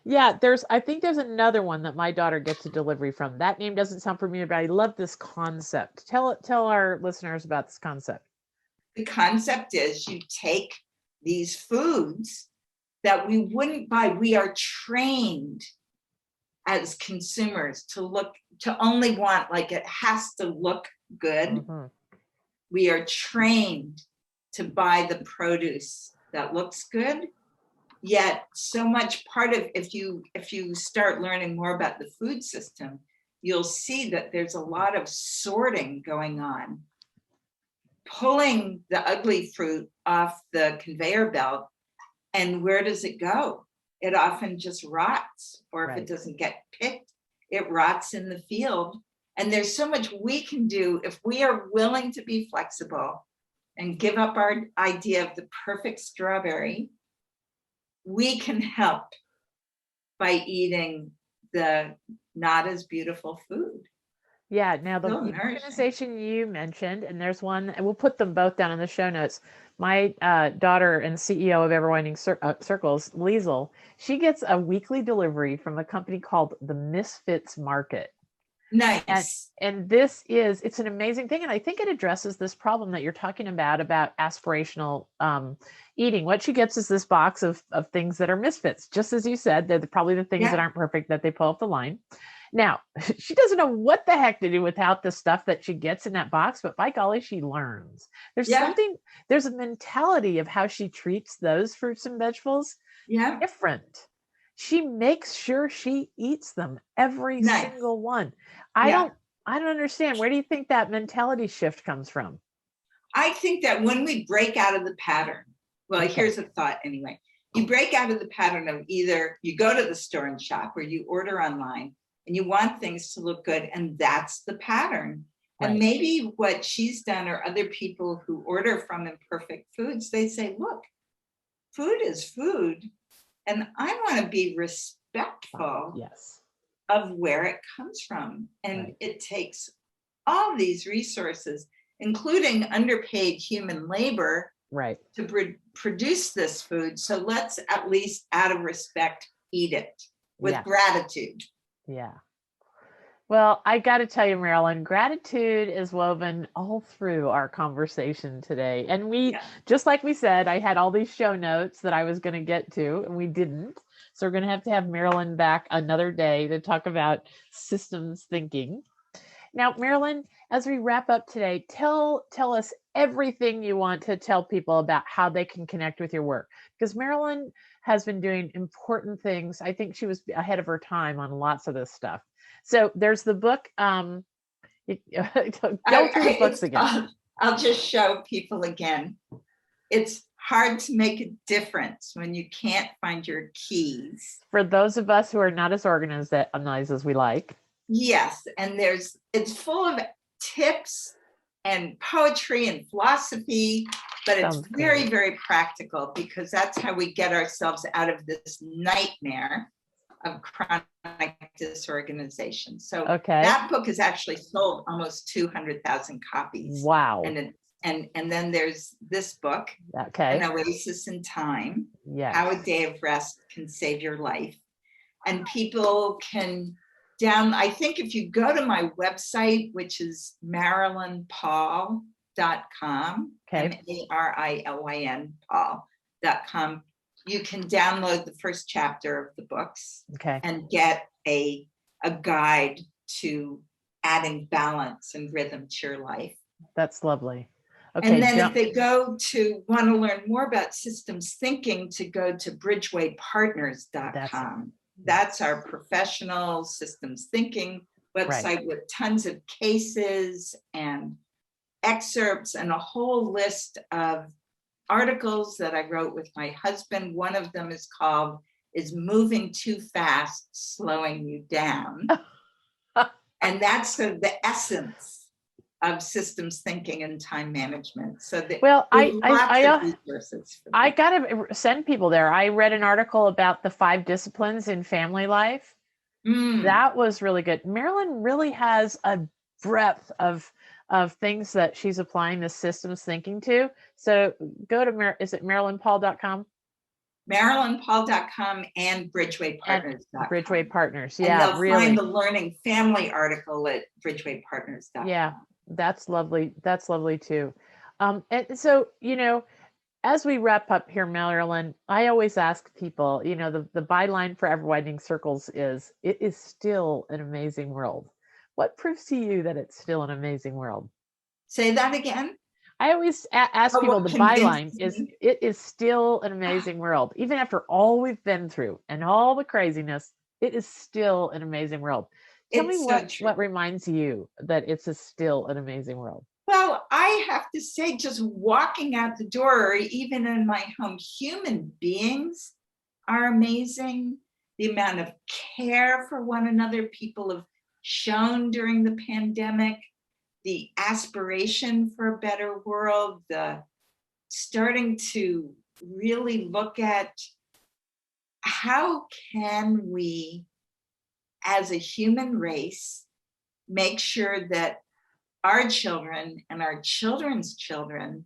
Yes, I think there's another one that my daughter gets a delivery from. That name doesn't sound familiar, but I love this concept. Tell our listeners about this concept. The concept is you take these foods that we wouldn't buy. We are trained as consumers to only want, like, it has to look good. Mm-hmm. We are trained to buy the produce that looks good. Yet so much part of, if you start learning more about the food system, you'll see that there's a lot of sorting going on pulling the ugly fruit off the conveyor belt. And where does it go? It often just rots, or if it doesn't get picked, it rots in the field. And there's so much we can do if we are willing to be flexible and give up our idea of the perfect strawberry. We can help by eating the not as beautiful food. Yeah. Now, the organization you mentioned, and there's one, and we'll put them both down in the show notes. My daughter and CEO of Ever Winding Circles, Liesel, she gets a weekly delivery from a company called the Misfits Market. Nice. And it's an amazing thing. And I think it addresses this problem that you're talking about aspirational eating. What she gets is this box of things that are misfits. Just as you said, they're probably the things that aren't perfect that they pull off the line. Now, she doesn't know what the heck to do without the stuff that she gets in that box, but by golly, she learns. There's a mentality of how she treats those fruits and vegetables different. She makes sure she eats them, every single one. I don't understand. Where do you think that mentality shift comes from? I think that when we break out of the pattern, here's a thought anyway. You break out of the pattern of either you go to the store and shop, or you order online and you want things to look good, and that's the pattern. Right. And maybe what she's done, or other people who order from Imperfect Foods, they say, look, food is food. And I want to be respectful of where it comes from. And it takes all these resources, including underpaid human labor, to produce this food. So let's, at least out of respect, eat it with gratitude. Yeah. Well, I got to tell you, Marilyn, gratitude is woven all through our conversation today. And we, just like we said, I had all these show notes that I was going to get to, and we didn't. So we're going to have Marilyn back another day to talk about systems thinking. Now, Marilyn, as we wrap up today, tell us everything you want to tell people about how they can connect with your work. Because Marilyn has been doing important things. I think she was ahead of her time on lots of this stuff. So there's the book. Go through the books again. I'll just show people again. It's hard to make a difference when you can't find your keys. For those of us who are not as organized as we like. Yes, and it's full of tips and poetry and philosophy, but it's very, very practical, because that's how we get ourselves out of this nightmare of chronic disorganization. So that book has actually sold almost 200,000 copies. Wow. And then there's this book, An Oasis in Time, How a Day of Rest Can Save Your Life. And people can I think if you go to my website, which is marilynpaul.com, MARILYN Paul.com, you can download the first chapter of the books and get a guide to adding balance and rhythm to your life. That's lovely. And then if they want to learn more about systems thinking, to go to bridgewaypartners.com. That's our professional systems thinking website with tons of cases and excerpts and a whole list of articles that I wrote with my husband. One of them is called Is Moving Too Fast Slowing You Down? And that's the essence of systems thinking and time management. So I gotta send people there. I read an article about the 5 disciplines in family life. That was really good. Marilyn really has a breadth of things that she's applying the systems thinking to. So go to is it marilynpaul.com? marilynpaul.com and bridgewaypartners.com. Bridgeway Partners. And they'll find the Learning Family article at bridgewaypartners.com. Yeah. That's lovely. That's lovely too. And so, as we wrap up here, Marilyn, I always ask people, the byline for Ever Winding Circles is, it is still an amazing world. What proves to you that it's still an amazing world? Say that again. I always ask people, the byline is, it is still an amazing world. Even after all we've been through and all the craziness, it is still an amazing world. Tell me what reminds you that it's still an amazing world. Well, I have to say, just walking out the door, or even in my home, human beings are amazing. The amount of care for one another people have shown during the pandemic, the aspiration for a better world, the starting to really look at how can we, as a human race, make sure that our children and our children's children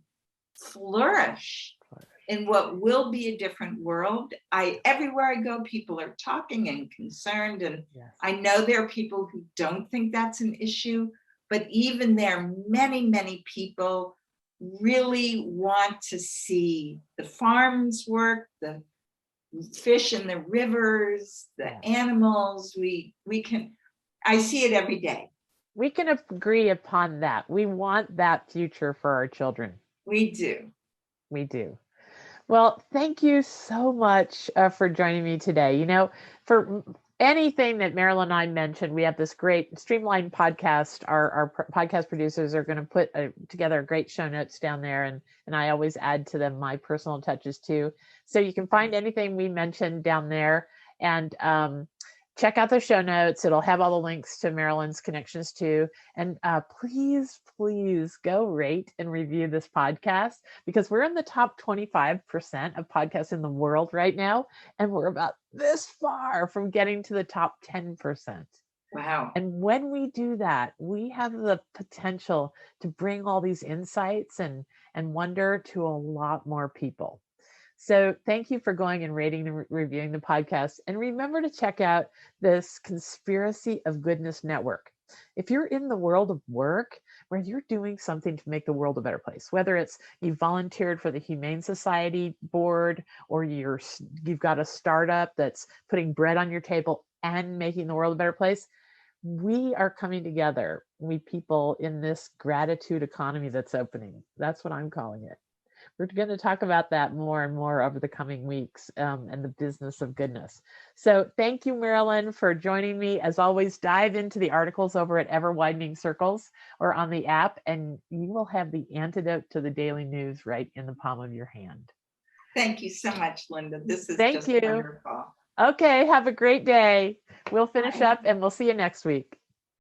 flourish in what will be a different world. Everywhere I go, people are talking and concerned, and Yes. I know there are people who don't think that's an issue, but even there, many, many people really want to see the farms work, the fish in the rivers, the animals. I see it every day. We can agree upon that. We want that future for our children. We do. We do. Well, thank you so much for joining me today. You know, for anything that Marilyn and I mentioned, we have this great streamlined podcast. Our podcast producers are going to put together great show notes down there, and I always add to them my personal touches too. So you can find anything we mentioned down there, and check out the show notes. It'll have all the links to Marilyn's connections too. And please go rate and review this podcast, because we're in the top 25% of podcasts in the world right now. And we're about this far from getting to the top 10%. Wow. And when we do that, we have the potential to bring all these insights and wonder to a lot more people. So thank you for going and rating and reviewing the podcast. And remember to check out this Conspiracy of Goodness Network. If you're in the world of work where you're doing something to make the world a better place, whether it's you volunteered for the Humane Society board, or you've got a startup that's putting bread on your table and making the world a better place, we are coming together, we people, in this gratitude economy that's opening. That's what I'm calling it. We're going to talk about that more and more over the coming weeks, and the business of goodness. So thank you, Marilyn, for joining me. As always, dive into the articles over at Ever Widening Circles or on the app, and you will have the antidote to the daily news right in the palm of your hand. Thank you so much, Linda. This is Thank just you. wonderful. Okay, have a great day. We'll finish up and we'll see you next week.